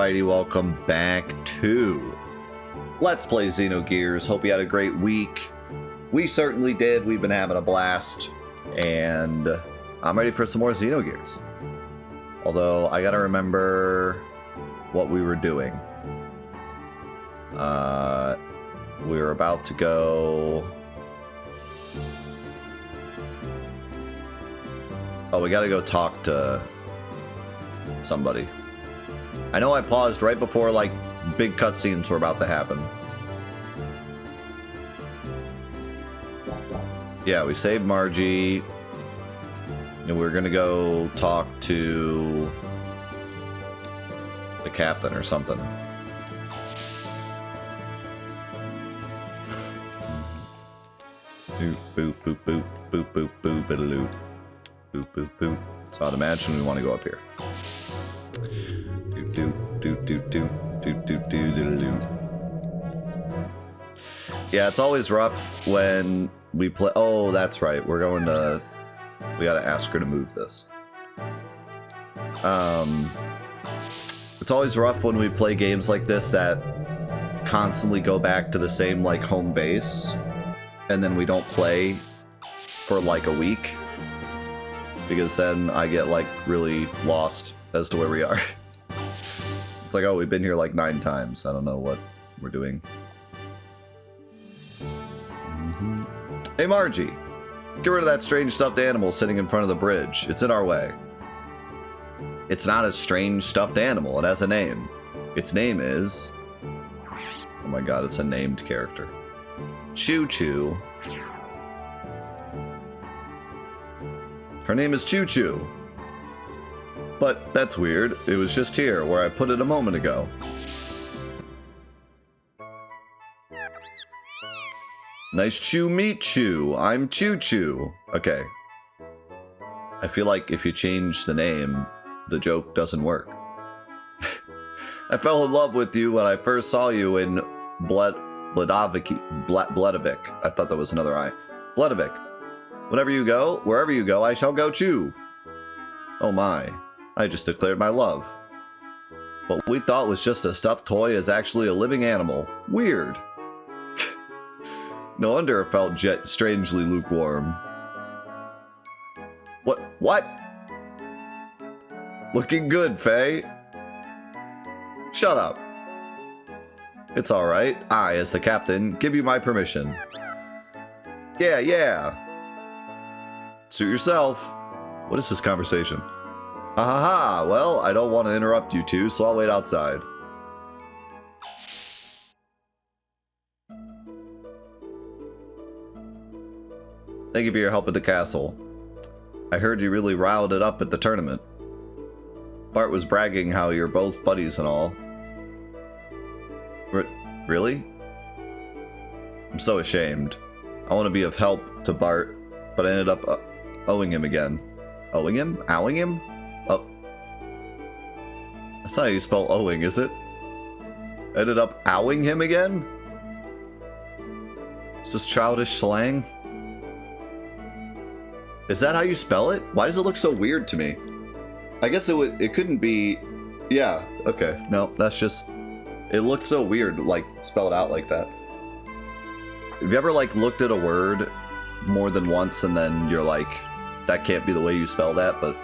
Alrighty, welcome back to Let's Play Xenogears. Hope you had a great week. We certainly did. We've been having a blast. And I'm ready for some more Xenogears. Although, I gotta remember what we were doing. We were about to go... Oh, we gotta go talk to somebody. I know I paused right before, like, big cutscenes were about to happen. Yeah, we saved Margie. And we're gonna go talk to the captain or something. Boop, boop, boop, boop, boop, boop, boop, boop, boop, boop, boop. So I'd imagine we want to go up here. Do, do, do, do, do, do, do, do, do. Yeah, it's always rough when we play. Oh, that's right. We're going to. We gotta ask her to move this. It's always rough when we play games like this that constantly go back to the same, like, home base, and then we don't play for like a week, because then I get, like, really lost as to where we are. It's like, oh, we've been here like 9 times. I don't know what we're doing. Hey, Margie. Get rid of that strange stuffed animal sitting in front of the bridge. It's in our way. It's not a strange stuffed animal. It has a name. Its name is... Oh my god, it's a named character. Choo Choo. Her name is Choo Choo. But that's weird. It was just here, where I put it a moment ago. Nice to meet you. I'm Choo Choo. Okay. I feel like if you change the name, the joke doesn't work. I fell in love with you when I first saw you in Bledavik. I thought that was another I. Bledavik. Wherever you go, I shall go too. Oh my. I just declared my love. What we thought was just a stuffed toy is actually a living animal. Weird. No wonder it felt strangely lukewarm. What? Looking good, Faye. Shut up. It's alright. I, as the captain, give you my permission. Yeah. Suit yourself. What is this conversation? Ha. Well, I don't want to interrupt you two, so I'll wait outside. Thank you for your help at the castle. I heard you really riled it up at the tournament. Bart was bragging how you're both buddies and all. Really? I'm so ashamed. I want to be of help to Bart, but I ended up owing him again. Owing him? Owing him? Oh. That's not how you spell owing, is it? Ended up owing him again? Is this childish slang? Is that how you spell it? Why does it look so weird to me? I guess it couldn't be... Yeah, okay. No, that's just... It looked so weird, like, spelled out like that. Have you ever, like, looked at a word more than once and then you're like, that can't be the way you spell that, but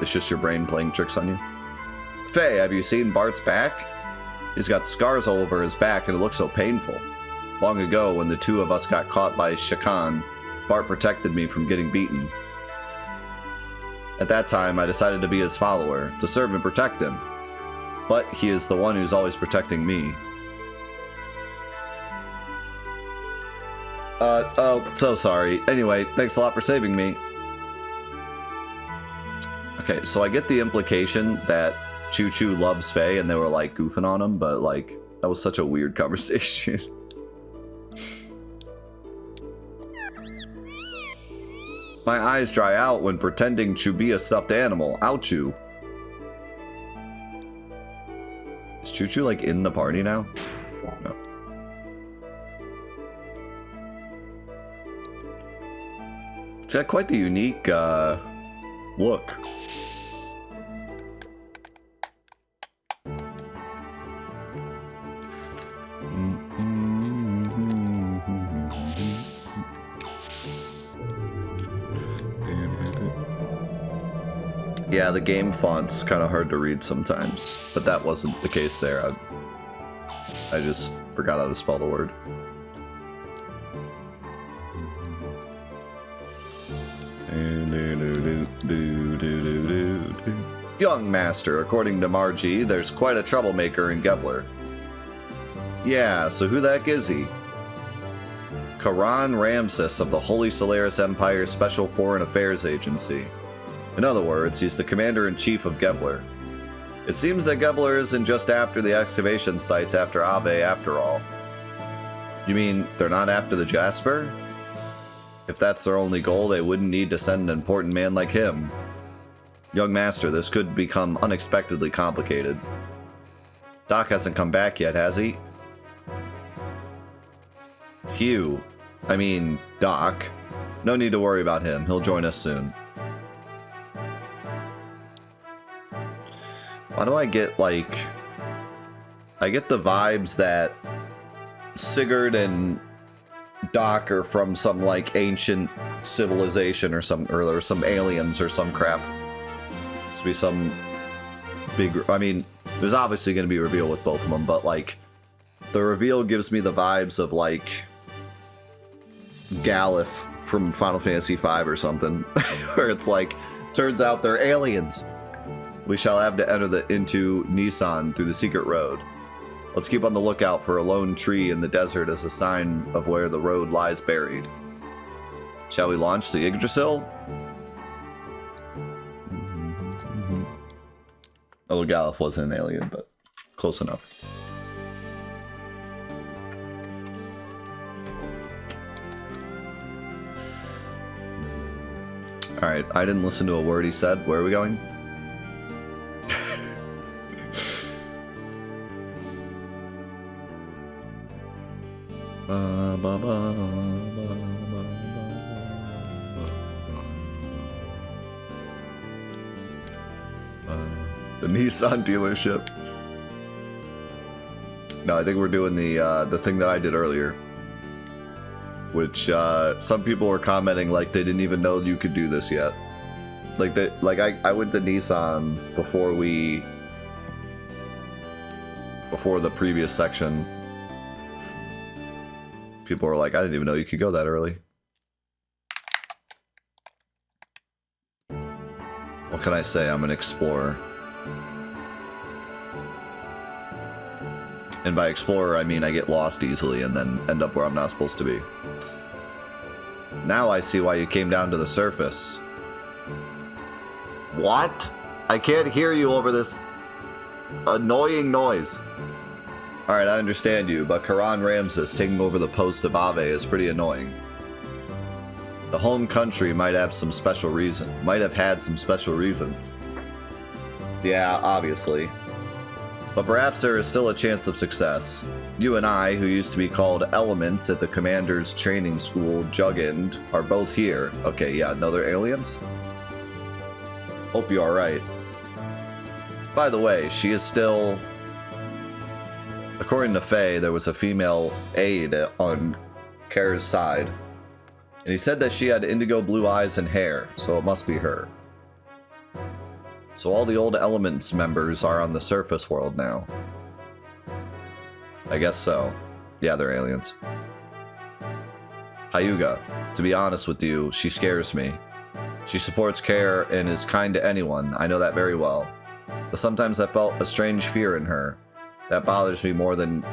it's just your brain playing tricks on you? Faye, have you seen Bart's back? He's got scars all over his back and it looks so painful. Long ago, when the two of us got caught by Shakan, Bart protected me from getting beaten. At that time, I decided to be his follower, to serve and protect him. But he is the one who's always protecting me. Oh, so sorry. Anyway, thanks a lot for saving me. Okay, so I get the implication that Choo Choo loves Faye and they were, like, goofing on him, but, like, that was such a weird conversation. My eyes dry out when pretending to be a stuffed animal. Ouchoo. Is Choo Choo, like, in the party now? No. It's got quite the unique, look. Yeah, the game font's kind of hard to read sometimes, but that wasn't the case there. I just forgot how to spell the word. Young Master, according to Margie, there's quite a troublemaker in Gebler. Yeah, so who the heck is he? Karan Ramses of the Holy Solaris Empire Special Foreign Affairs Agency. In other words, he's the commander-in-chief of Gebler. It seems that Gebler isn't just after the excavation sites after Ave after all. You mean they're not after the Jasper? If that's their only goal, they wouldn't need to send an important man like him. Young Master, this could become unexpectedly complicated. Doc hasn't come back yet, has he? Doc. No need to worry about him. He'll join us soon. Why do I get, like... I get the vibes that Sigurd and Doc are from some, like, ancient civilization or some aliens or some crap. This be some big... I mean, there's obviously going to be a reveal with both of them, but, like, the reveal gives me the vibes of, like, Galif from Final Fantasy V or something, where it's like, turns out they're aliens. We shall have to enter into Nissan through the secret road. Let's keep on the lookout for a lone tree in the desert as a sign of where the road lies buried. Shall we launch the Yggdrasil? Although Galif wasn't an alien, but close enough. Alright, I didn't listen to a word he said. Where are we going? The Nissan dealership. No, I think we're doing the thing that I did earlier, which some people were commenting like they didn't even know you could do this yet. Like that, like I went to Nissan before the previous section. People were like, I didn't even know you could go that early. What can I say? I'm an explorer. And by explorer, I mean I get lost easily and then end up where I'm not supposed to be. Now I see why you came down to the surface. What? I can't hear you over this annoying noise. Alright, I understand you, but Karan Ramses taking over the post of Ave is pretty annoying. The home country might have had some special reasons. Yeah, obviously. But perhaps there is still a chance of success. You and I, who used to be called Elements at the Commander's Training School, Juggend, are both here. Okay, yeah, no, they're aliens? Hope you're alright. By the way, she is still... According to Faye, there was a female aide on Kair's side. And he said that she had indigo blue eyes and hair, so it must be her. So all the old Elements members are on the surface world now. I guess so. Yeah, they're aliens. Hyuga, to be honest with you, she scares me. She supports Kair and is kind to anyone, I know that very well. But sometimes I felt a strange fear in her. That bothers me more than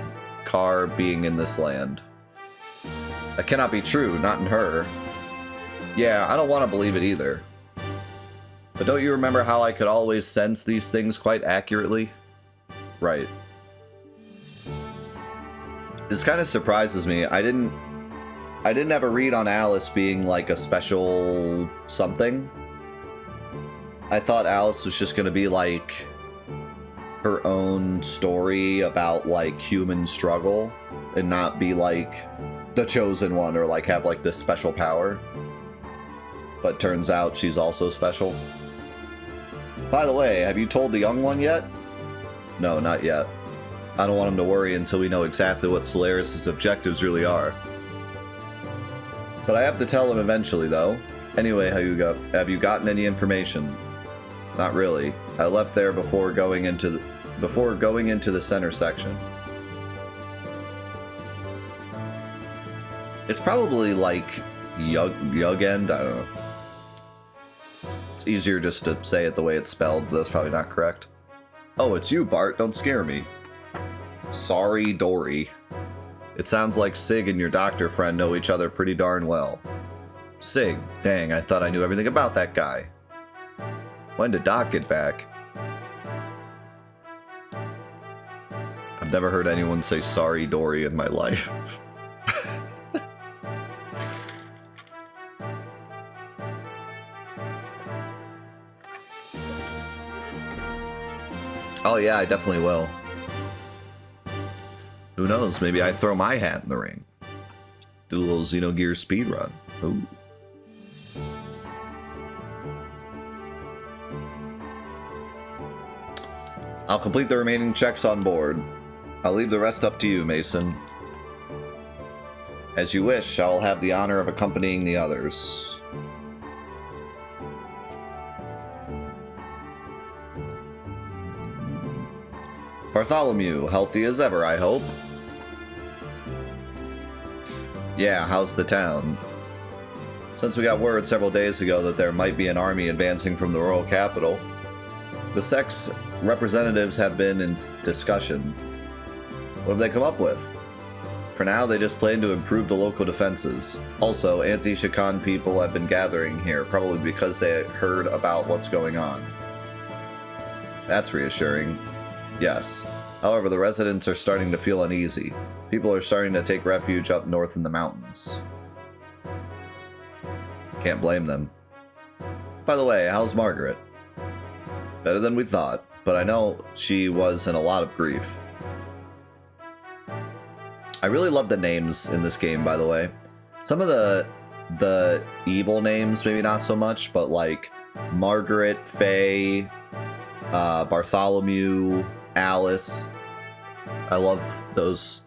Kair being in this land. That cannot be true, not in her. Yeah, I don't want to believe it either. But don't you remember how I could always sense these things quite accurately? Right. This kind of surprises me. I didn't have a read on Alice being like a special something. I thought Alice was just gonna be like her own story about like human struggle and not be like the chosen one or like have like this special power. But turns out she's also special. By the way, have you told the young one yet? No, not yet. I don't want him to worry until we know exactly what Solaris' objectives really are. But I have to tell him eventually, though. Anyway, Hyuga, have you gotten any information? Not really. I left there before going into the center section. It's probably like Yug End, I don't know. It's easier just to say it the way it's spelled, but that's probably not correct. Oh, it's you, Bart. Don't scare me. Sorry, Dory. It sounds like Sig and your doctor friend know each other pretty darn well. Sig, dang, I thought I knew everything about that guy. When did Doc get back? I've never heard anyone say sorry, Dory in my life. Oh yeah, I definitely will. Who knows, maybe I throw my hat in the ring. Do a little Xenogears speedrun. Ooh. I'll complete the remaining checks on board. I'll leave the rest up to you, Mason. As you wish, I'll have the honor of accompanying the others. Bartholomew, healthy as ever, I hope. Yeah, how's the town? Since we got word several days ago that there might be an army advancing from the royal capital, the Sex representatives have been in discussion. What have they come up with? For now, they just plan to improve the local defenses. Also, anti-Shakan people have been gathering here, probably because they heard about what's going on. That's reassuring. Yes. However, the residents are starting to feel uneasy. People are starting to take refuge up north in the mountains. Can't blame them. By the way, how's Margaret? Better than we thought, but I know she was in a lot of grief. I really love the names in this game, by the way. Some of the evil names, maybe not so much, but like Margaret, Faye, Bartholomew, Alice. I love those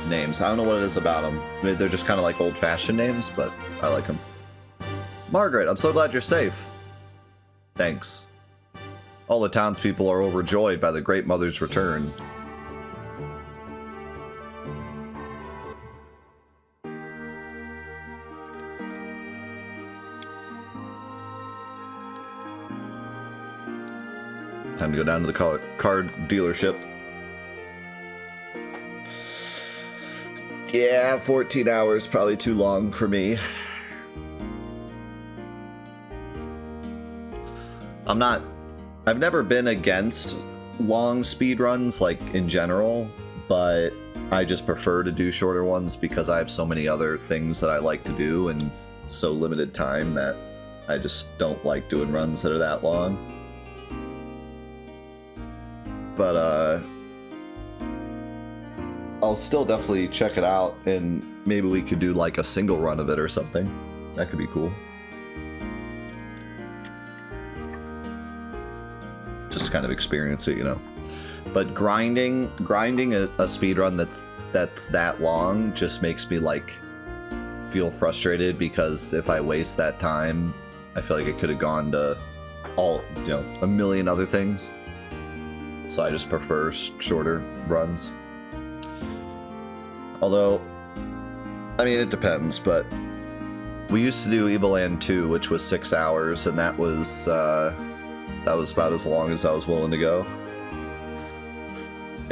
names. I don't know what it is about them. Maybe they're just kind of like old-fashioned names, but I like them. Margaret, I'm so glad you're safe. Thanks. All the townspeople are overjoyed by the Great Mother's return. Time to go down to the card dealership. Yeah, 14 hours, probably too long for me. I've never been against long speed runs, like in general, but I just prefer to do shorter ones because I have so many other things that I like to do and so limited time that I just don't like doing runs that are that long. But I'll still definitely check it out, and maybe we could do like a single run of it or something. That could be cool. Just kind of experience it, you know. But grinding a speed run that's that long just makes me like feel frustrated, because if I waste that time, I feel like it could have gone to a million other things. So I just prefer shorter runs. Although, I mean, it depends, but we used to do Evoland 2, which was 6 hours, and that was about as long as I was willing to go.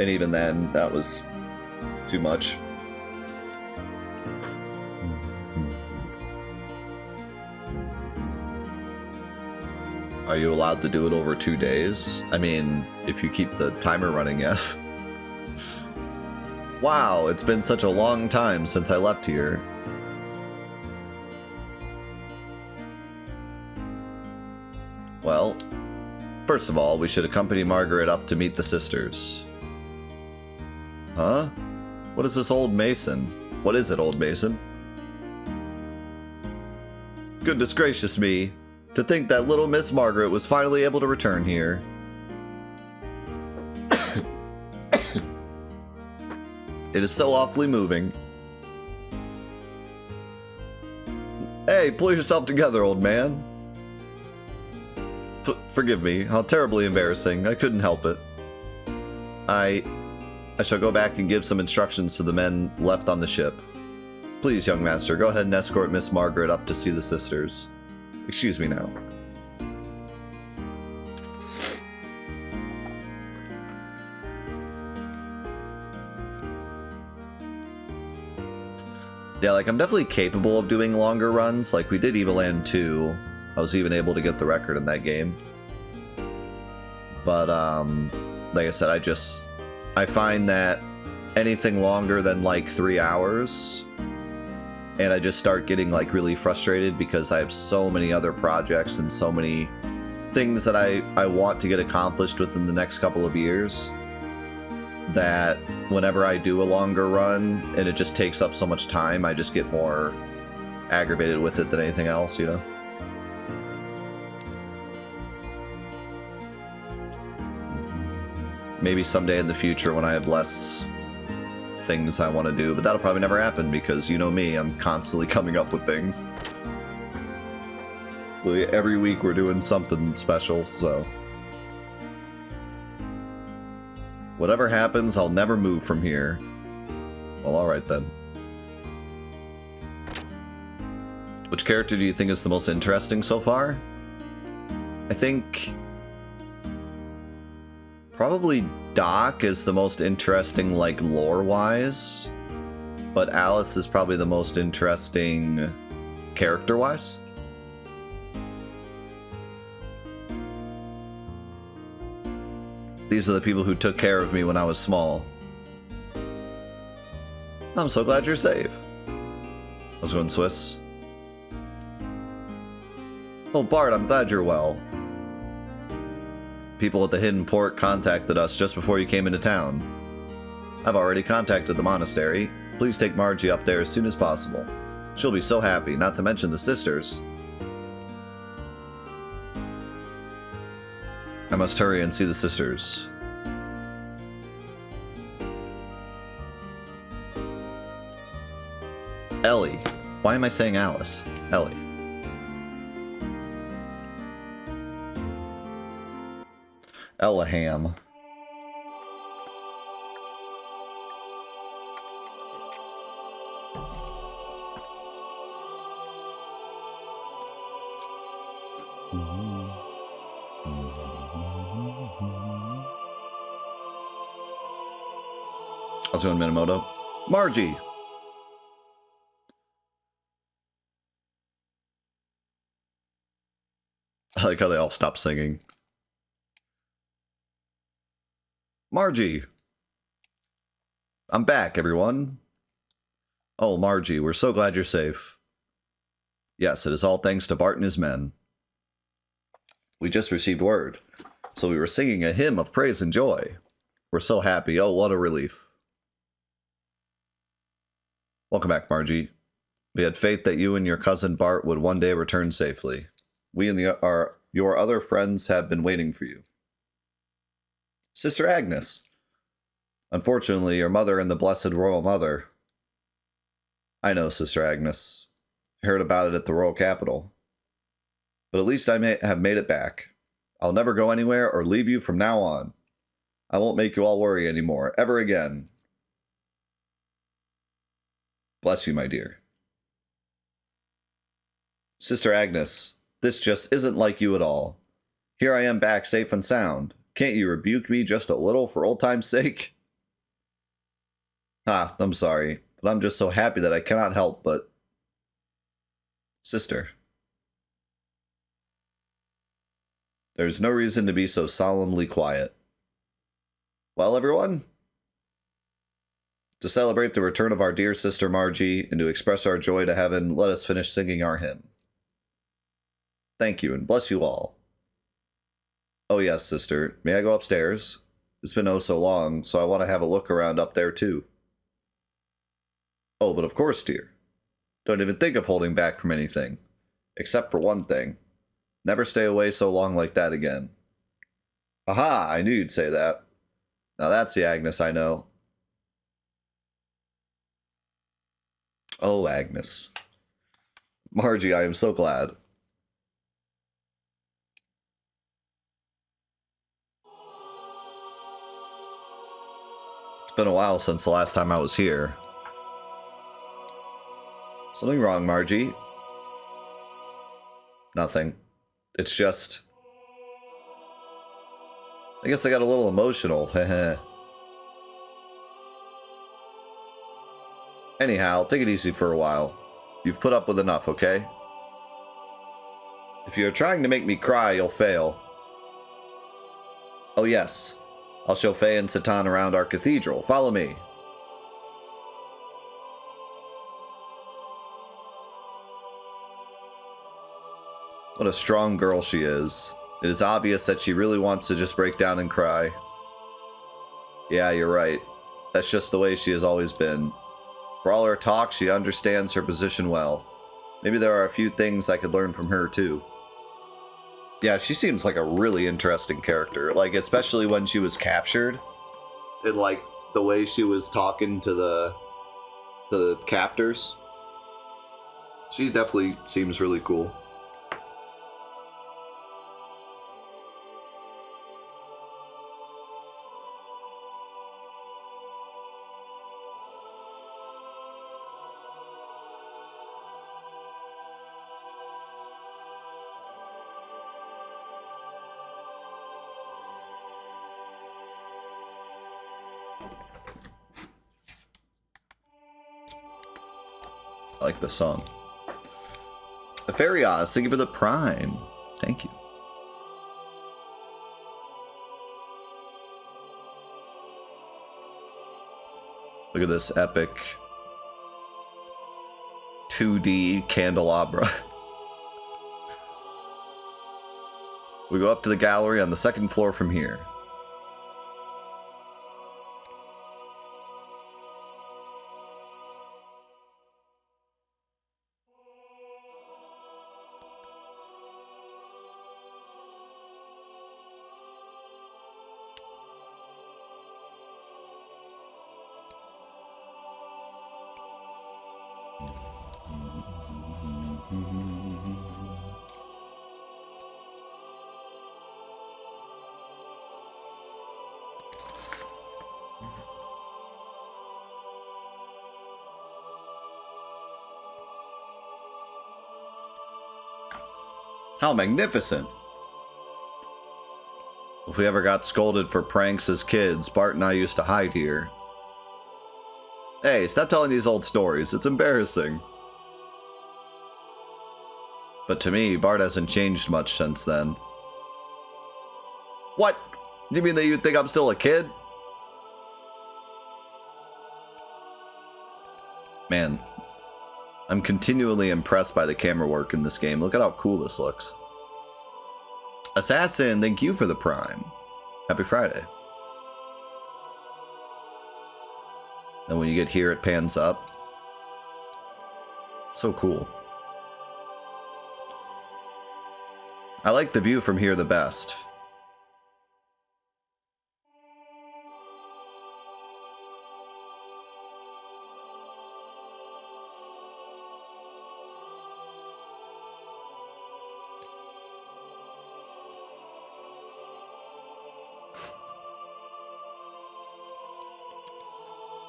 And even then, that was too much. Are you allowed to do it over 2 days? I mean, if you keep the timer running, yes. Wow, it's been such a long time since I left here. Well, first of all, we should accompany Margaret up to meet the sisters. Huh? What is this old Mason? What is it, old Mason? Goodness gracious me. To think that little Miss Margaret was finally able to return here. It is so awfully moving. Hey, pull yourself together, old man. Forgive me. How terribly embarrassing. I couldn't help it. I shall go back and give some instructions to the men left on the ship. Please, young master, go ahead and escort Miss Margaret up to see the sisters. Excuse me now. Yeah, like, I'm definitely capable of doing longer runs. Like, we did Evoland 2. I was even able to get the record in that game. But, like I said, I find that anything longer than, like, 3 hours, and I just start getting, like, really frustrated because I have so many other projects and so many things that I want to get accomplished within the next couple of years, that whenever I do a longer run and it just takes up so much time, I just get more aggravated with it than anything else, you know? Maybe someday in the future when I have less things I want to do, but that'll probably never happen because, you know me, I'm constantly coming up with things. Every week we're doing something special, so... Whatever happens, I'll never move from here. Well, alright then. Which character do you think is the most interesting so far? I think... probably Doc is the most interesting, like, lore-wise. But Alice is probably the most interesting character-wise. These are the people who took care of me when I was small. I'm so glad you're safe. How's it going, Swiss? Oh, Bart, I'm glad you're well. People at the Hidden Port contacted us just before you came into town. I've already contacted the monastery. Please take Margie up there as soon as possible. She'll be so happy, not to mention the sisters. I must hurry and see the sisters. Ellie. Why am I saying Alice? Ellie. Ellaham. How's it going, Minamoto? Margie! I like how they all stop singing. Margie! I'm back, everyone. Oh, Margie, we're so glad you're safe. Yes, it is all thanks to Bart and his men. We just received word, so we were singing a hymn of praise and joy. We're so happy. Oh, what a relief. Welcome back, Margie. We had faith that you and your cousin Bart would one day return safely. We and your other friends have been waiting for you. Sister Agnes. Unfortunately, your mother and the Blessed Royal Mother. I know, Sister Agnes. I heard about it at the Royal Capital. But at least I may have made it back. I'll never go anywhere or leave you from now on. I won't make you all worry anymore, ever again. Bless you, my dear. Sister Agnes, this just isn't like you at all. Here I am back safe and sound. Can't you rebuke me just a little for old time's sake? Ah, I'm sorry, but I'm just so happy that I cannot help but... Sister. There's no reason to be so solemnly quiet. Well, everyone? To celebrate the return of our dear sister Margie, and to express our joy to heaven, let us finish singing our hymn. Thank you, and bless you all. Oh yes, sister, may I go upstairs? It's been oh so long, so I want to have a look around up there too. Oh, but of course, dear. Don't even think of holding back from anything. Except for one thing. Never stay away so long like that again. Aha, I knew you'd say that. Now that's the Agnes I know. Oh, Agnes. Margie, I am so glad. It's been a while since the last time I was here. Something wrong, Margie? Nothing. It's just... I guess I got a little emotional. Anyhow, take it easy for a while. You've put up with enough, okay? If you're trying to make me cry, you'll fail. Oh yes. I'll show Faye and Satan around our cathedral. Follow me. What a strong girl she is. It is obvious that she really wants to just break down and cry. Yeah, you're right. That's just the way she has always been. For all her talk, she understands her position well. Maybe there are a few things I could learn from her, too. Yeah, she seems like a really interesting character. Like, especially when she was captured. And, like, the way she was talking to the captors. She definitely seems really cool. I like the song. Apharios, thank you for the Prime. Thank you. Look at this epic 2D candelabra. We go up to the gallery on the second floor from here. How magnificent! If we ever got scolded for pranks as kids, Bart and I used to hide here. Hey, stop telling these old stories. It's embarrassing. But to me, Bart hasn't changed much since then. What? Do you mean that you think I'm still a kid? Man, I'm continually impressed by the camera work in this game. Look at how cool this looks. Assassin, thank you for the Prime. Happy Friday. And when you get here, it pans up. So cool. I like the view from here the best.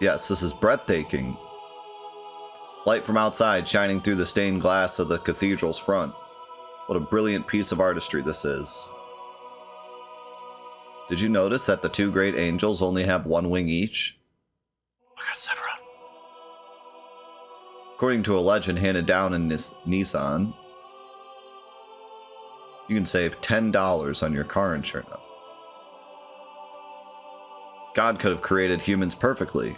Yes, this is breathtaking. Light from outside shining through the stained glass of the cathedral's front. What a brilliant piece of artistry this is. Did you notice that the two great angels only have one wing each? I got several. According to a legend handed down in Nissan, you can save $10 on your car insurance. God could have created humans perfectly.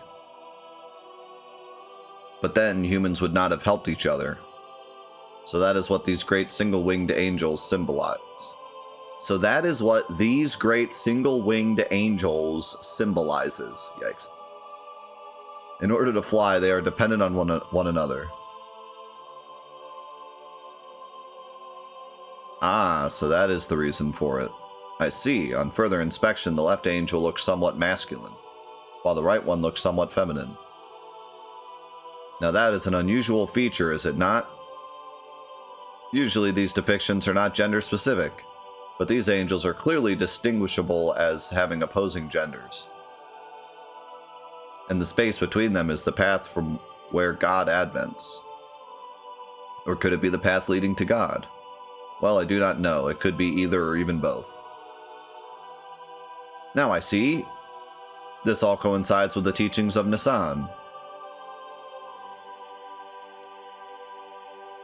But then humans would not have helped each other. So that is what these great single-winged angels symbolize. So that is what these great single-winged angels symbolizes. Yikes. In order to fly, they are dependent on one another. Ah, so that is the reason for it. I see. On further inspection, the left angel looks somewhat masculine, while the right one looks somewhat feminine. Now that is an unusual feature, is it not? Usually these depictions are not gender specific, but these angels are clearly distinguishable as having opposing genders. and the space between them is the path from where God advents. Or could it be the path leading to God? Well, I do not know. It could be either or even both. Now I see. This all coincides with the teachings of Nissan.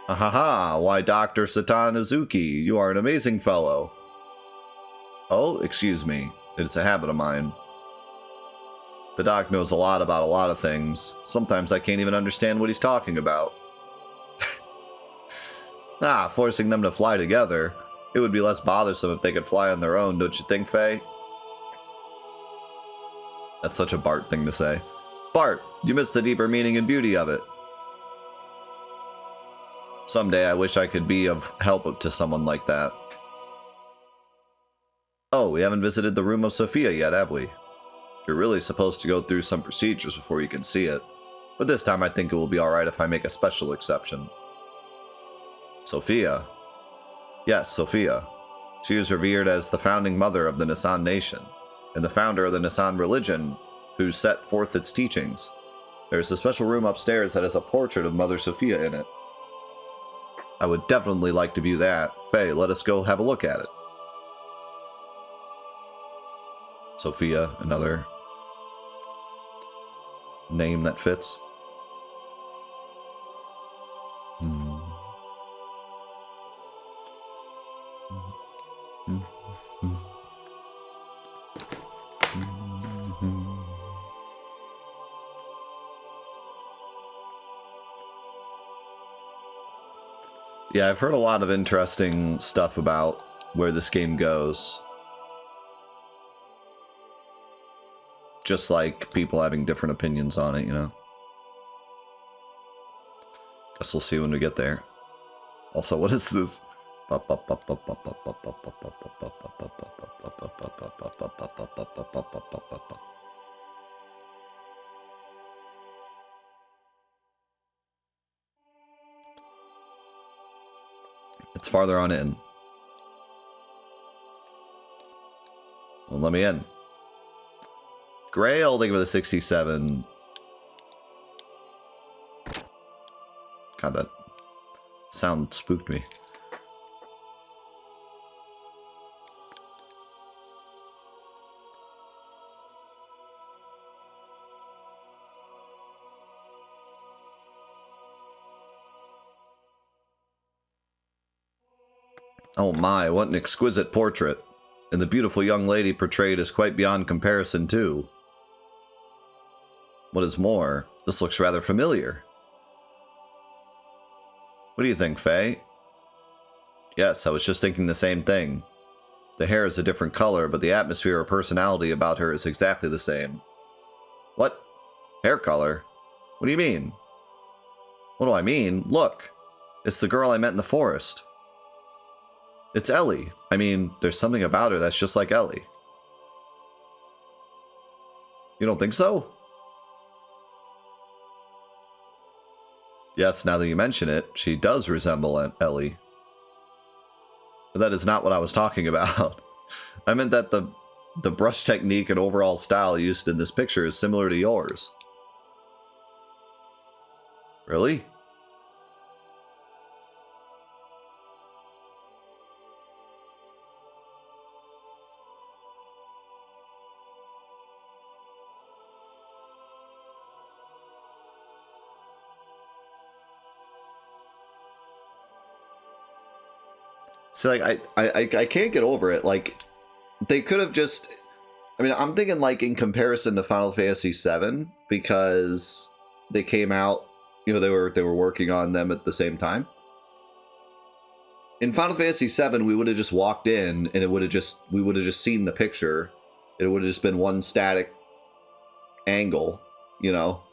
Ahaha, why Dr. Satan Izuki, you are an amazing fellow. Oh, excuse me. It's a habit of mine. The doc knows a lot about a lot of things. Sometimes I can't even understand what he's talking about. Forcing them to fly together. It would be less bothersome if they could fly on their own, don't you think, Faye? That's such a Bart thing to say. Bart, you missed the deeper meaning and beauty of it. Someday I wish I could be of help to someone like that. Oh, we haven't visited the room of Sophia yet, have we? You're really supposed to go through some procedures before you can see it. But this time I think it will be alright if I make a special exception. Sophia? Yes, Sophia. She is revered as the founding mother of the Nissan nation, and the founder of the Nissan religion, who set forth its teachings. There is a special room upstairs that has a portrait of Mother Sophia in it. I would definitely like to view that. Faye, let us go have a look at it. Sophia, another name that fits. Yeah, I've heard a lot of interesting stuff about where this game goes. Just like people having different opinions on it, you know. Guess we'll see when we get there. Also, what is this? It's farther on in. Well, let me in. Gray, I'll think of the 67. God, that sound spooked me. Oh my, what an exquisite portrait. And the beautiful young lady portrayed is quite beyond comparison, too. What is more, this looks rather familiar. What do you think, Faye? Yes, I was just thinking the same thing. The hair is a different color, but the atmosphere or personality about her is exactly the same. What? Hair color? What do you mean? What do I mean? Look, it's the girl I met in the forest. It's Ellie. I mean, there's something about her that's just like Ellie. You don't think so? Yes, now that you mention it, she does resemble Ellie. But that is not what I was talking about. I meant that the brush technique and overall style used in this picture is similar to yours. Really? So, like, I can't get over it. Like, they could have just... I mean, I'm thinking, like, in comparison to Final Fantasy VII, because they came out, you know, they were working on them at the same time. In Final Fantasy VII, we would have just walked in, and we would have just seen the picture. It would have just been one static angle, you know.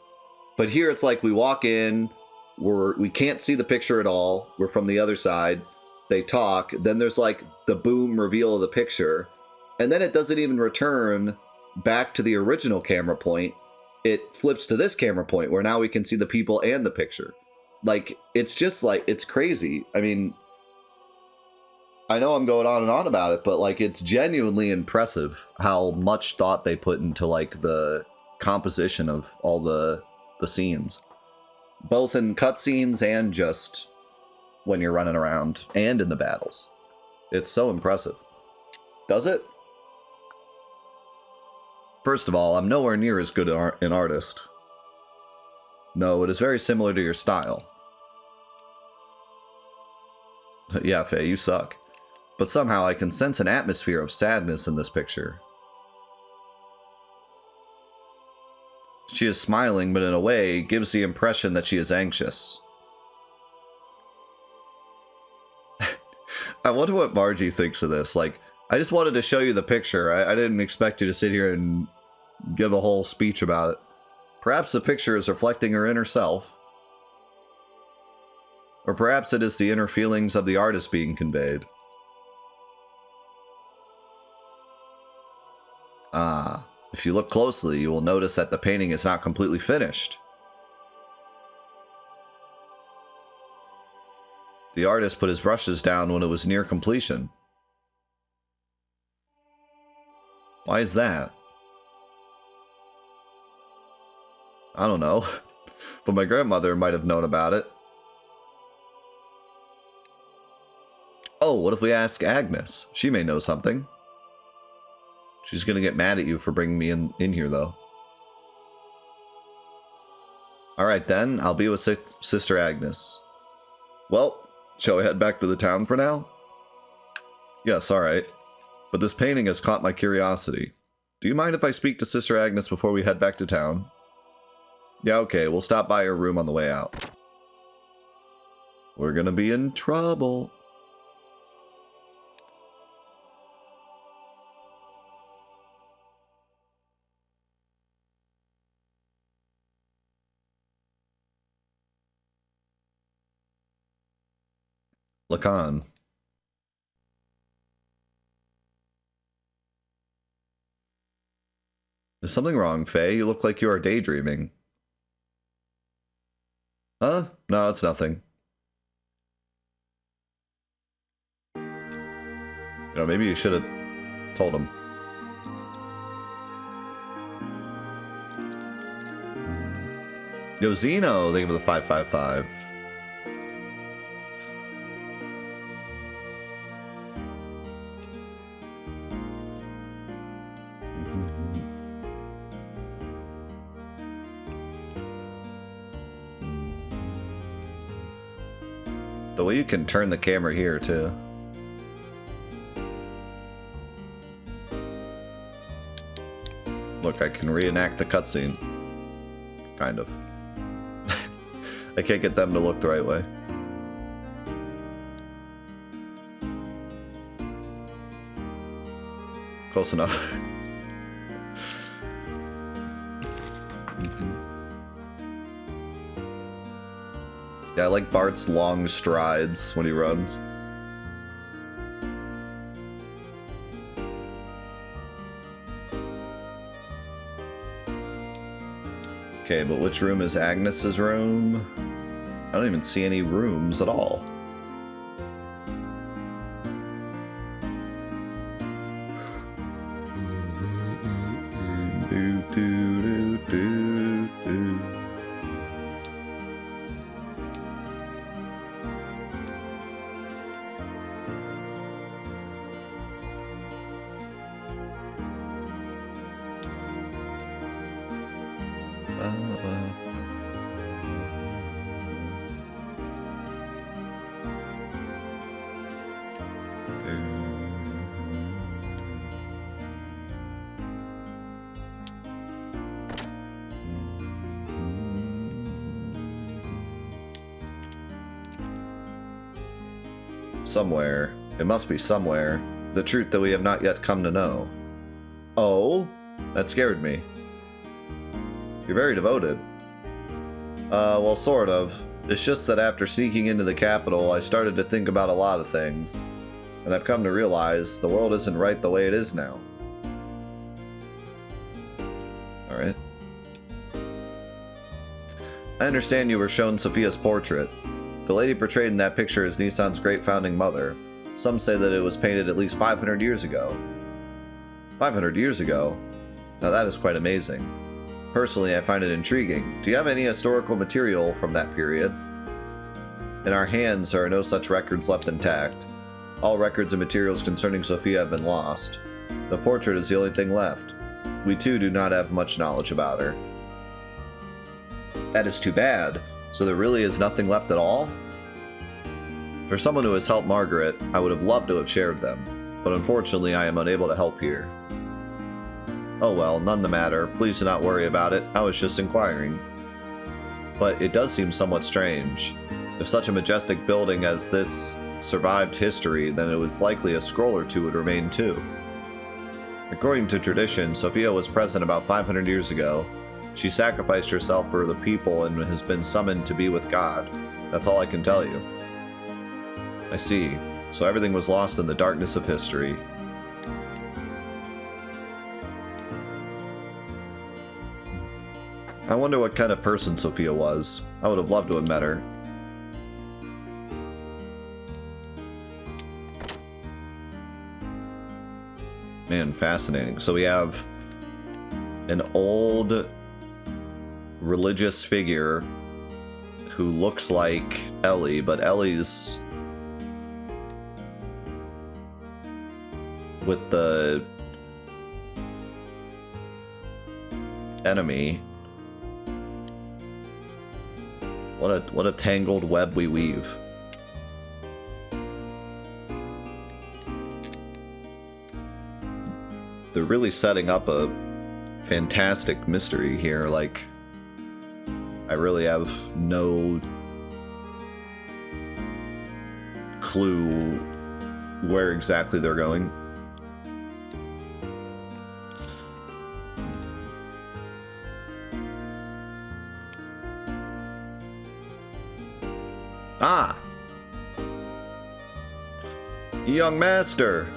But here, it's like we walk in, we can't see the picture at all. We're from the other side. They talk, then there's like the boom reveal of the picture, and then it doesn't even return back to the original camera point. It flips to this camera point where now we can see the people and the picture. Like, it's just like, it's crazy. I mean, I know I'm going on and on about it, but like, it's genuinely impressive how much thought they put into like the composition of all the scenes, both in cutscenes and just when you're running around and in the battles. It's so impressive. Does it? First of all, I'm nowhere near as good an artist. No, it is very similar to your style. Yeah, Faye, you suck. But somehow I can sense an atmosphere of sadness in this picture. She is smiling, but in a way gives the impression that she is anxious. I wonder what Margie thinks of this. Like, I just wanted to show you the picture. I didn't expect you to sit here and give a whole speech about it. Perhaps the picture is reflecting her inner self. Or perhaps it is the inner feelings of the artist being conveyed. Ah, if you look closely, you will notice that the painting is not completely finished. The artist put his brushes down when it was near completion. Why is that? I don't know, but my grandmother might have known about it. Oh, what if we ask Agnes? She may know something. She's gonna get mad at you for bringing me in here, though. Alright then, I'll be with Sister Agnes. Well, shall we head back to the town for now? Yes, alright. But this painting has caught my curiosity. Do you mind if I speak to Sister Agnes before we head back to town? Yeah, okay, we'll stop by her room on the way out. We're gonna be in trouble. Lacan. Is something wrong, Faye? You look like you are daydreaming. Huh? No, it's nothing. You know, maybe you should have told him. Yo, Zeno, thank you for the 555. The way you can turn the camera here, too. Look, I can reenact the cutscene. Kind of. I can't get them to look the right way. Close enough. Yeah, I like Bart's long strides when he runs. Okay, but which room is Agnes's room? I don't even see any rooms at all. Somewhere. It must be somewhere. The truth that we have not yet come to know. Oh? That scared me. You're very devoted. Well, sort of. It's just that after sneaking into the capital, I started to think about a lot of things. And I've come to realize the world isn't right the way it is now. Alright. I understand you were shown Sophia's portrait. The lady portrayed in that picture is Nissan's great founding mother. Some say that it was painted at least 500 years ago. 500 years ago? Now that is quite amazing. Personally, I find it intriguing. Do you have any historical material from that period? In our hands, there are no such records left intact. All records and materials concerning Sophia have been lost. The portrait is the only thing left. We too do not have much knowledge about her. That is too bad. So there really is nothing left at all? For someone who has helped Margaret, I would have loved to have shared them, but unfortunately I am unable to help here. Oh well, none the matter. Please do not worry about it. I was just inquiring. But it does seem somewhat strange. If such a majestic building as this survived history, then it was likely a scroll or two would remain too. According to tradition, Sophia was present about 500 years ago. She sacrificed herself for the people and has been summoned to be with God. That's all I can tell you. I see. So everything was lost in the darkness of history. I wonder what kind of person Sophia was. I would have loved to have met her. Man, fascinating. So we have an old religious figure who looks like Ellie, but Ellie's with the enemy. What a tangled web we weave. They're really setting up a fantastic mystery here. Like, I really have no clue where exactly they're going. Ah! Young master!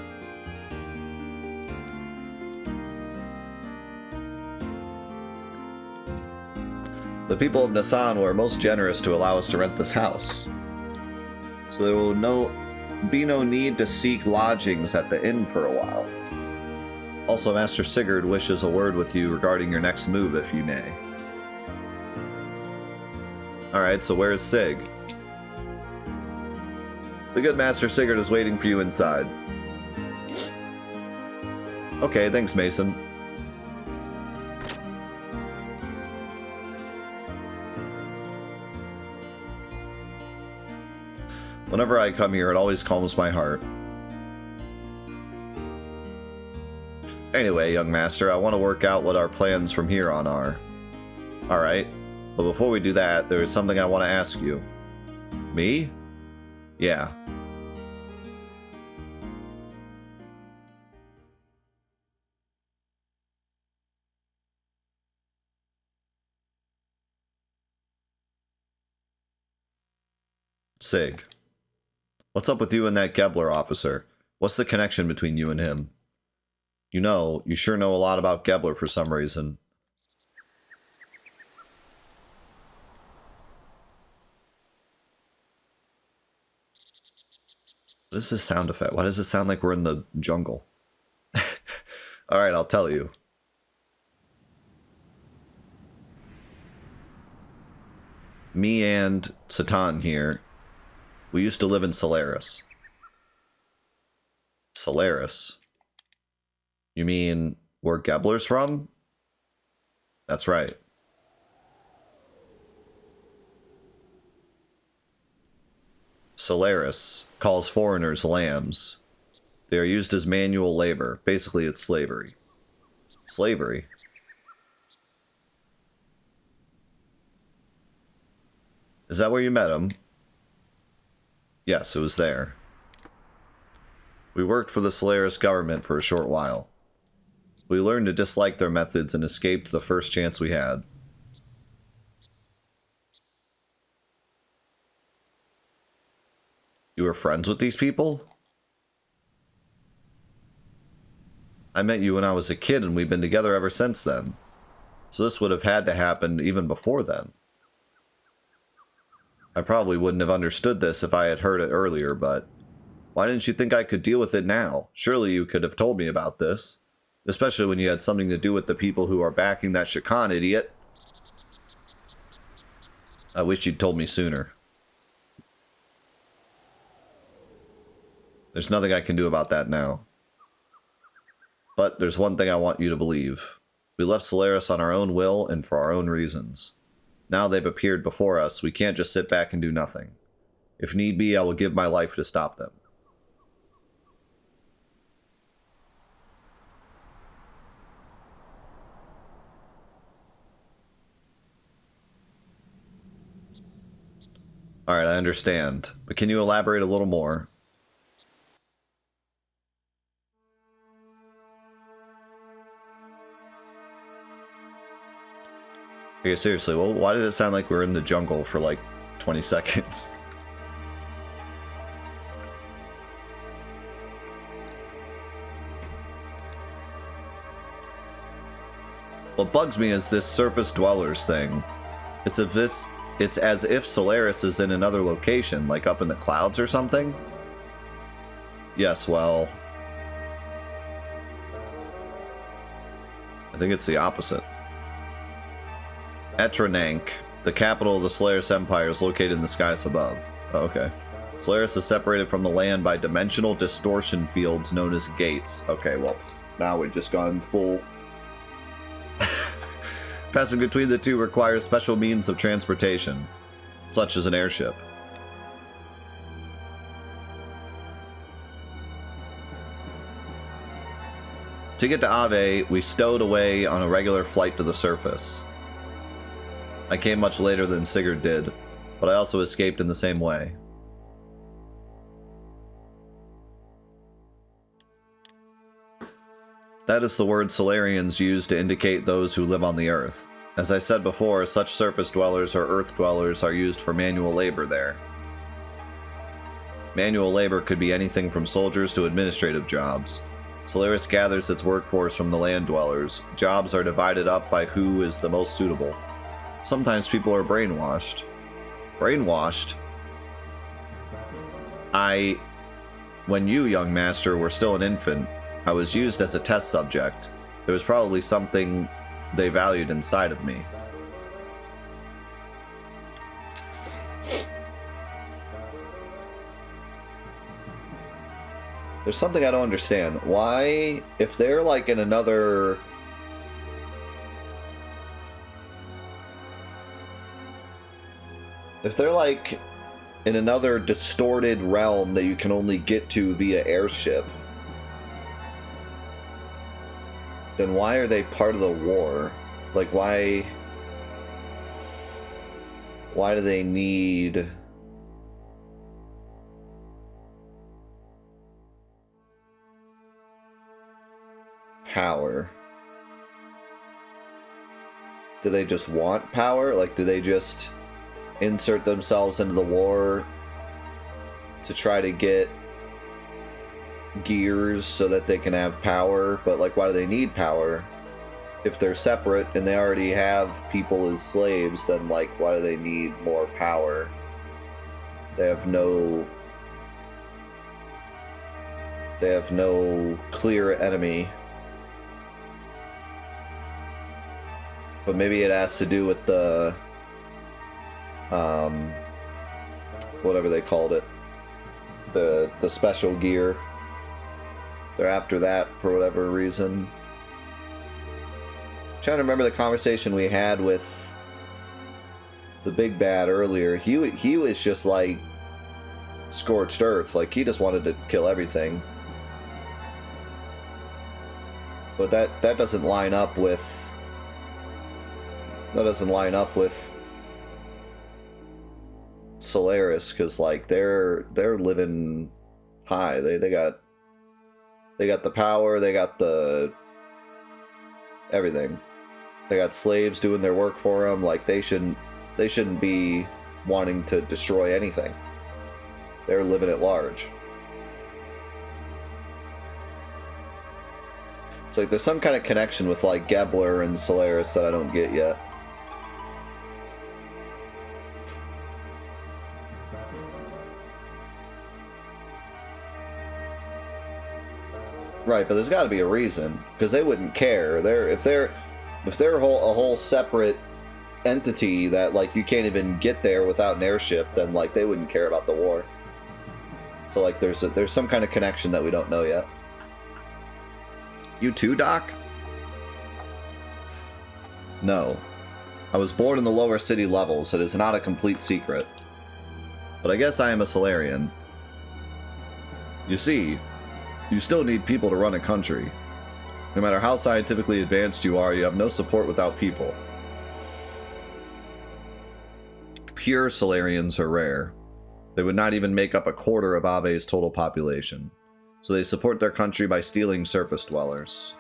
The people of Nassan were most generous to allow us to rent this house. So there will be no need to seek lodgings at the inn for a while. Also, Master Sigurd wishes a word with you regarding your next move, if you may. Alright, so where's Sig? The good Master Sigurd is waiting for you inside. Okay, thanks, Mason. Whenever I come here, it always calms my heart. Anyway, young master, I want to work out what our plans from here on are. Alright, but before we do that, there is something I want to ask you. Me? Yeah. Sig. What's up with you and that Gebler officer? What's the connection between you and him? You sure know a lot about Gebler for some reason. What is this sound effect? Why does it sound like we're in the jungle? Alright, I'll tell you. Me and Satan here, we used to live in Solaris. Solaris? You mean where Gebler's from? That's right. Solaris calls foreigners lambs. They are used as manual labor. Basically, it's slavery. Slavery? Is that where you met him? Yes, it was there. We worked for the Solaris government for a short while. We learned to dislike their methods and escaped the first chance we had. You were friends with these people? I met you when I was a kid and we've been together ever since then. So this would have had to happen even before then. I probably wouldn't have understood this if I had heard it earlier, but why didn't you think I could deal with it now? Surely you could have told me about this. Especially when you had something to do with the people who are backing that Shakan idiot. I wish you'd told me sooner. There's nothing I can do about that now. But there's one thing I want you to believe. We left Solaris on our own will and for our own reasons. Now they've appeared before us, we can't just sit back and do nothing. If need be, I will give my life to stop them. Alright, I understand. But can you elaborate a little more? Okay, seriously, well, why did it sound like we're in the jungle for like 20 seconds? What bugs me is this surface dwellers thing. It's as if Solaris is in another location, like up in the clouds or something. Yes, well, I think it's the opposite. Etranank, the capital of the Solaris Empire, is located in the skies above. Oh, okay. Solaris is separated from the land by dimensional distortion fields known as gates. Okay, well, now we've just gone full... Passing between the two requires special means of transportation, such as an airship. To get to Ave, we stowed away on a regular flight to the surface. I came much later than Sigurd did, but I also escaped in the same way. That is the word Solarians use to indicate those who live on the Earth. As I said before, such surface dwellers or Earth dwellers are used for manual labor there. Manual labor could be anything from soldiers to administrative jobs. Solaris gathers its workforce from the land dwellers. Jobs are divided up by who is the most suitable. Sometimes people are brainwashed. Brainwashed? When you, young master, were still an infant, I was used as a test subject. There was probably something they valued inside of me. There's something I don't understand. Why, if they're like in another... If they're like in another distorted realm that you can only get to via airship, then why are they part of the war? Like, why do they need power? Do they just want power? Like, do they just insert themselves into the war to try to get gears so that they can have power? But like, why do they need power? If they're separate and they already have people as slaves, then like, why do they need more power? They have no clear enemy. But maybe it has to do with the whatever they called it, the special gear. They're after that for whatever reason. I'm trying to remember the conversation we had with the big bad earlier. He was just like scorched earth, like he just wanted to kill everything. But that doesn't line up with Solaris, because like they're living high. They got the power, they got the everything. They got slaves doing their work for them. Like they shouldn't be wanting to destroy anything. They're living at large. It's like there's some kind of connection with like Gebler and Solaris that I don't get yet. Right, but there's got to be a reason, because they wouldn't care. If they're a whole separate entity that like you can't even get there without an airship, then like they wouldn't care about the war. So like there's some kind of connection that we don't know yet. You too, Doc? No. I was born in the lower city levels. It is not a complete secret. But I guess I am a Salarian. You see, you still need people to run a country. No matter how scientifically advanced you are, you have no support without people. Pure Salarians are rare. They would not even make up a quarter of Ave's total population. So they support their country by stealing surface dwellers.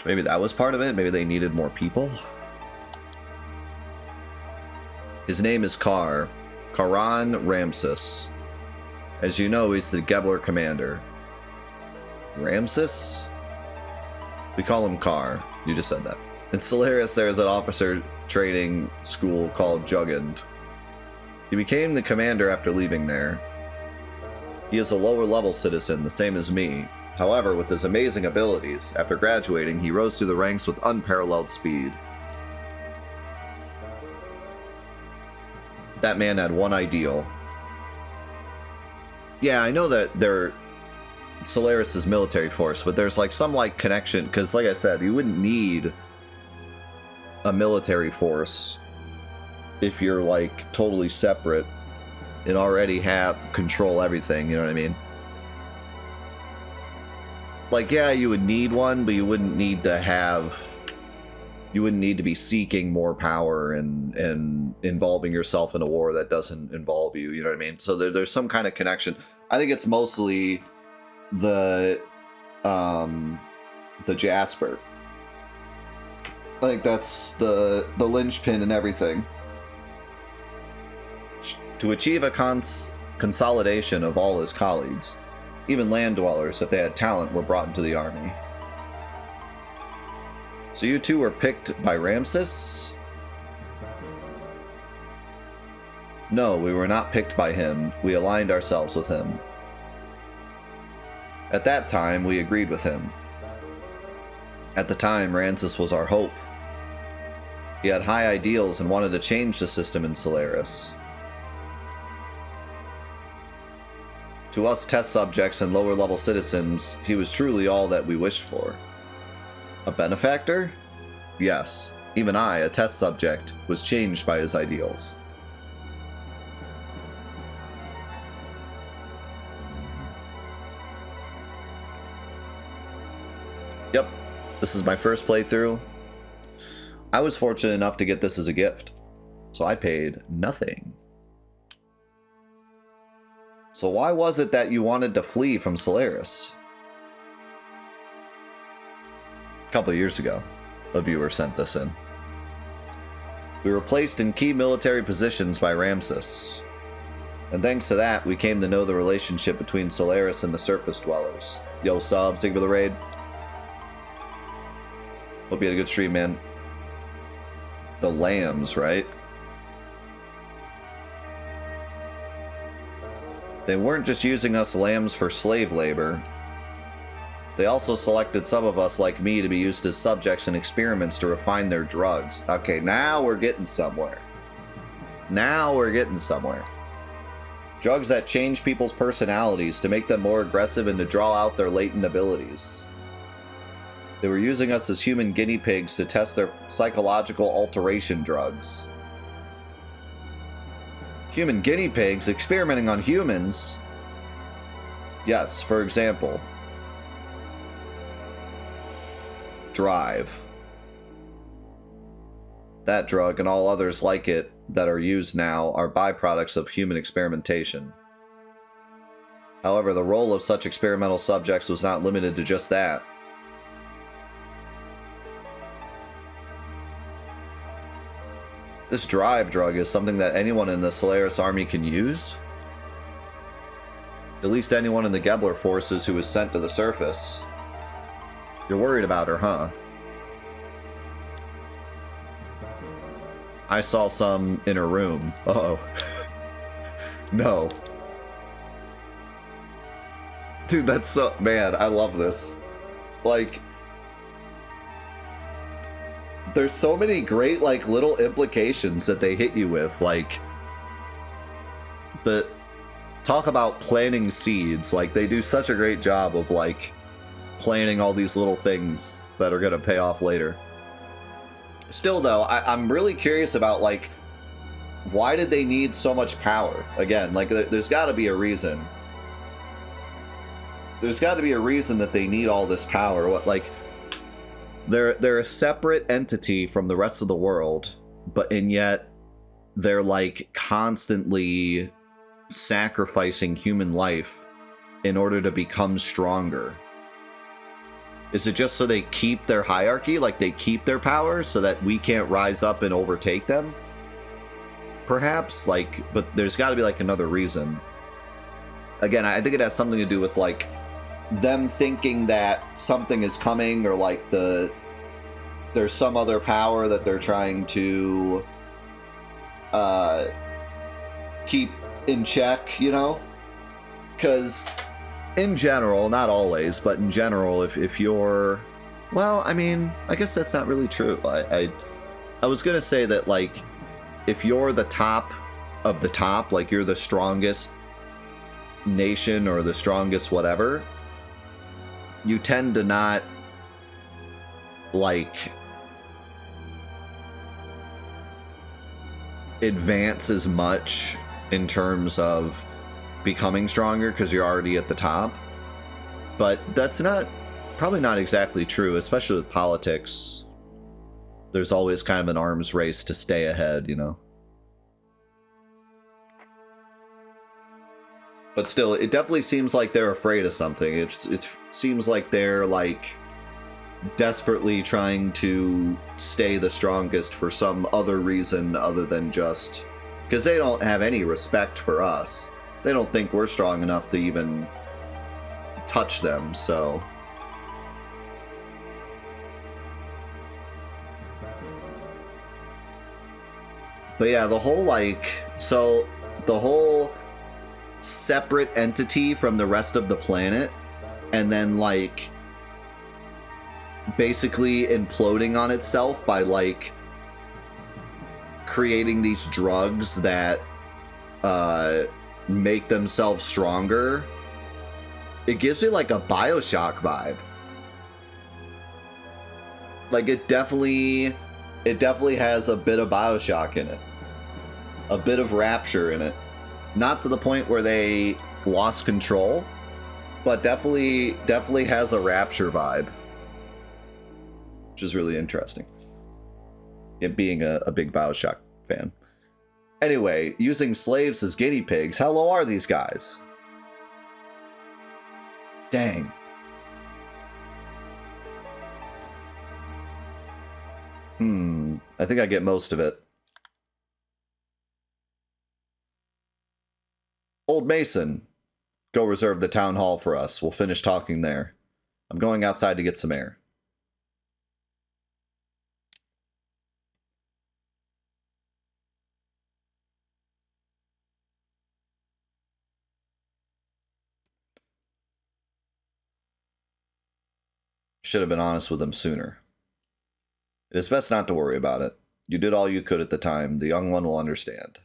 Maybe that was part of it. Maybe they needed more people. His name is Karan Ramsus. As you know, he's the Gebler commander. Ramsus? We call him Kar. You just said that. In Solaris, there is an officer training school called Jugend. He became the commander after leaving there. He is a lower level citizen, the same as me. However, with his amazing abilities, after graduating, he rose through the ranks with unparalleled speed. That man had one ideal. Yeah, I know that they're Solaris' military force, but there's like some like connection, because like I said, you wouldn't need a military force if you're like totally separate and already have control everything, you know what I mean? Like, yeah, you would need one, but you wouldn't need to be seeking more power and involving yourself in a war that doesn't involve you, you know what I mean? So there's some kind of connection. I think it's mostly the Jasper. I think that's the linchpin and everything. To achieve a consolidation of all his colleagues, even land dwellers, if they had talent, were brought into the army. So you two were picked by Ramsus? No, we were not picked by him. We aligned ourselves with him. At that time, we agreed with him. At the time, Ramsus was our hope. He had high ideals and wanted to change the system in Solaris. To us test subjects and lower-level citizens, he was truly all that we wished for. A benefactor? Yes. Even I, a test subject, was changed by his ideals. Yep. This is my first playthrough. I was fortunate enough to get this as a gift, so I paid nothing. So why was it that you wanted to flee from Solaris? A couple of years ago, a viewer sent this in. We were placed in key military positions by Ramsus, and thanks to that, we came to know the relationship between Solaris and the surface dwellers. Yo, sub, thank you for the raid. Hope you had a good stream, man. The lambs, right? They weren't just using us lambs for slave labor. They also selected some of us like me to be used as subjects in experiments to refine their drugs. Okay, now we're getting somewhere. Now we're getting somewhere. Drugs that change people's personalities to make them more aggressive and to draw out their latent abilities. They were using us as human guinea pigs to test their psychological alteration drugs. Human guinea pigs experimenting on humans? Yes, for example, Drive. That drug and all others like it that are used now are byproducts of human experimentation. However, the role of such experimental subjects was not limited to just that. This Drive drug is something that anyone in the Solaris army can use? At least anyone in the Gebler forces who was sent to the surface. You're worried about her, huh? I saw some in her room. Uh-oh. No. Dude, that's so... Man, I love this. Like... There's so many great, like, little implications that they hit you with, like... The... Talk about planting seeds. Like, they do such a great job of, like, planting all these little things that are gonna pay off later. Still, though, I'm really curious about, like, why did they need so much power? Again, like, there's gotta be a reason. There's gotta be a reason that they need all this power. What, like... They're a separate entity from the rest of the world, and yet they're like constantly sacrificing human life in order to become stronger. Is it just so they keep their hierarchy, like they keep their power so that we can't rise up and overtake them? Perhaps, like, but there's got to be like another reason. Again, I think it has something to do with like them thinking that something is coming, or like there's some other power that they're trying to keep in check, you know? Because in general, not always, but in general, if you're... Well, I mean, I guess that's not really true. I was gonna say that, like, if you're the top of the top, like you're the strongest nation or the strongest whatever, you tend to not, like, advance as much in terms of becoming stronger because you're already at the top. But that's probably not exactly true, especially with politics. There's always kind of an arms race to stay ahead, you know? But still, it definitely seems like they're afraid of something. It seems like they're, like, desperately trying to stay the strongest for some other reason other than just... Because they don't have any respect for us. They don't think we're strong enough to even touch them, so... But yeah, the whole, like... So, the whole separate entity from the rest of the planet, and then, like, basically imploding on itself by, like, creating these drugs that make themselves stronger. It gives me, like, a BioShock vibe. Like, it definitely has a bit of BioShock in it. A bit of Rapture in it. Not to the point where they lost control, but definitely has a Rapture vibe. Which is really interesting. It being a big BioShock fan. Anyway, using slaves as guinea pigs, how low are these guys? Dang. I think I get most of it. Old Mason, go reserve the town hall for us. We'll finish talking there. I'm going outside to get some air. Should have been honest with him sooner. It is best not to worry about it. You did all you could at the time. The young one will understand.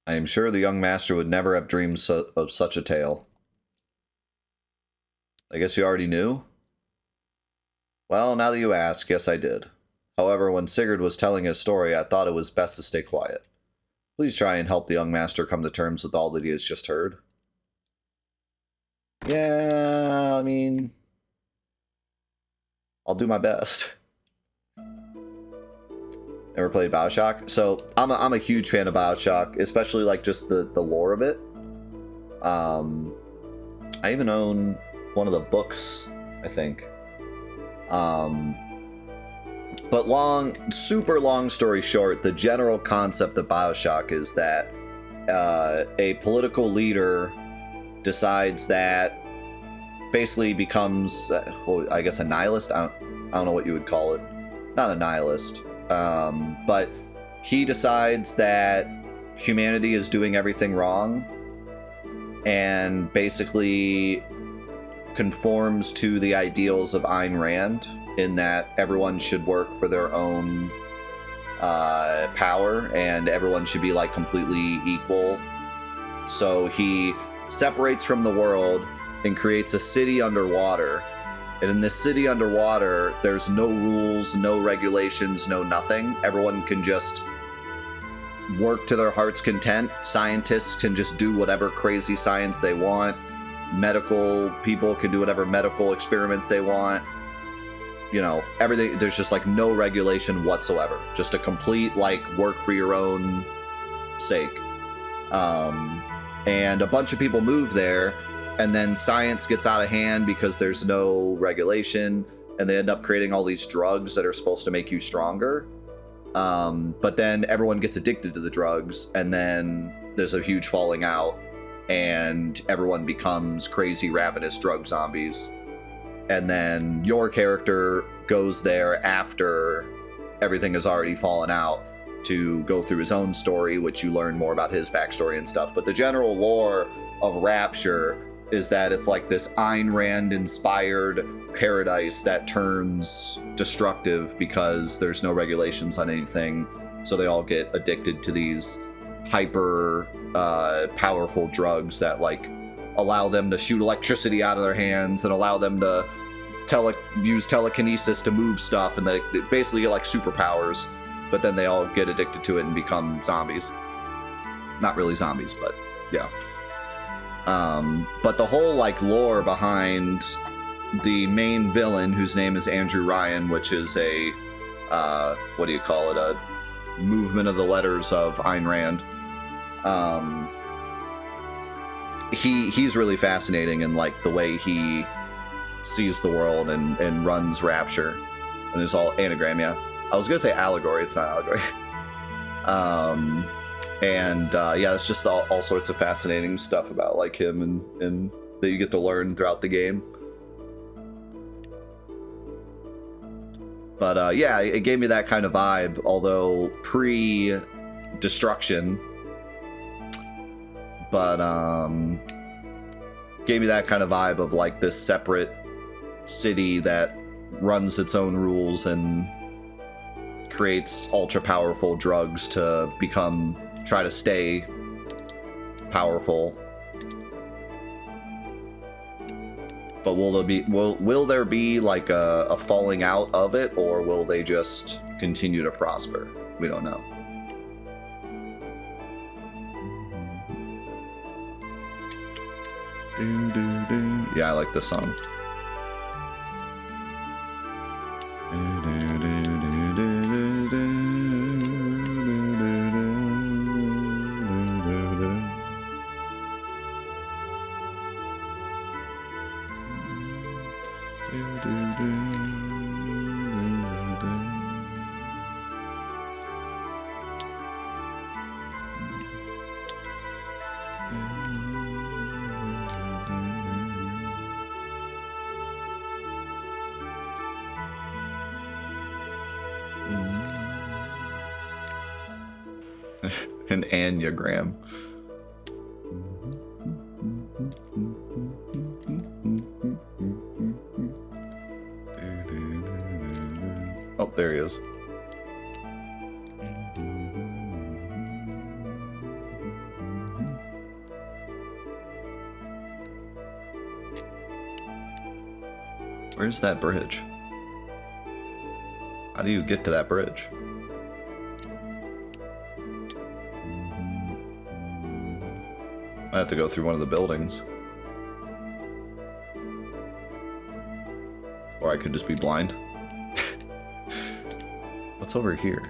I am sure the young master would never have dreamed of such a tale. I guess you already knew? Well, now that you ask, yes I did. However, when Sigurd was telling his story, I thought it was best to stay quiet. Please try and help the young master come to terms with all that he has just heard. Yeah, I mean... I'll do my best. Ever played BioShock? So, I'm a huge fan of BioShock, especially, like, just the lore of it. I even own one of the books, I think. But super long story short, the general concept of BioShock is that a political leader decides that basically becomes, well, I guess a nihilist? I don't know what you would call it. Not a nihilist. But he decides that humanity is doing everything wrong and basically conforms to the ideals of Ayn Rand in that everyone should work for their own power and everyone should be like completely equal. So he separates from the world and creates a city underwater. And in this city underwater, there's no rules, no regulations, no nothing. Everyone can just work to their heart's content. Scientists can just do whatever crazy science they want. Medical people can do whatever medical experiments they want. You know, everything, there's just like no regulation whatsoever. Just a complete like work for your own sake. And a bunch of people move there, and then science gets out of hand because there's no regulation, and they end up creating all these drugs that are supposed to make you stronger. But then everyone gets addicted to the drugs, and then there's a huge falling out, and everyone becomes crazy, ravenous drug zombies. And then your character goes there after everything has already fallen out to go through his own story, which you learn more about his backstory and stuff. But the general lore of Rapture is that it's like this Ayn Rand inspired paradise that turns destructive because there's no regulations on anything. So they all get addicted to these hyper powerful drugs that like allow them to shoot electricity out of their hands and allow them to use telekinesis to move stuff, and they basically get like superpowers. But then they all get addicted to it and become zombies. Not really zombies, but yeah. But the whole like lore behind the main villain, whose name is Andrew Ryan, which is a what do you call it? A movement of the letters of Ayn Rand. He's really fascinating in like the way he sees the world and runs Rapture. And it's all anagram, yeah. I was gonna say allegory, it's not allegory. Yeah, it's just all sorts of fascinating stuff about like him and that you get to learn throughout the game. But yeah, it gave me that kind of vibe, although pre-destruction. But gave me that kind of vibe of like this separate city that runs its own rules and creates ultra powerful drugs to try to stay powerful. But will there be like a falling out of it, or will they just continue to prosper? We don't know. Yeah, I like this song. An Enneagram. Oh, there he is. Where's that bridge? How do you get to that bridge? I have to go through one of the buildings. Or I could just be blind. What's over here?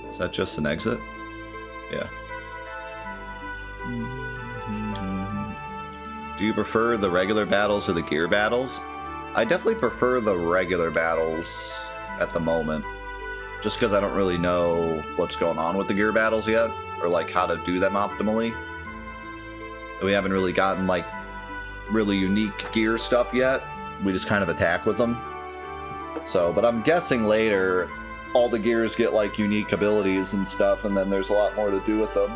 Is that just an exit? Yeah. Do you prefer the regular battles or the gear battles? I definitely prefer the regular battles at the moment. Just because I don't really know what's going on with the gear battles yet. Or like how to do them optimally. We haven't really gotten like really unique gear stuff yet. We just kind of attack with them. So, but I'm guessing later all the gears get like unique abilities and stuff, and then there's a lot more to do with them.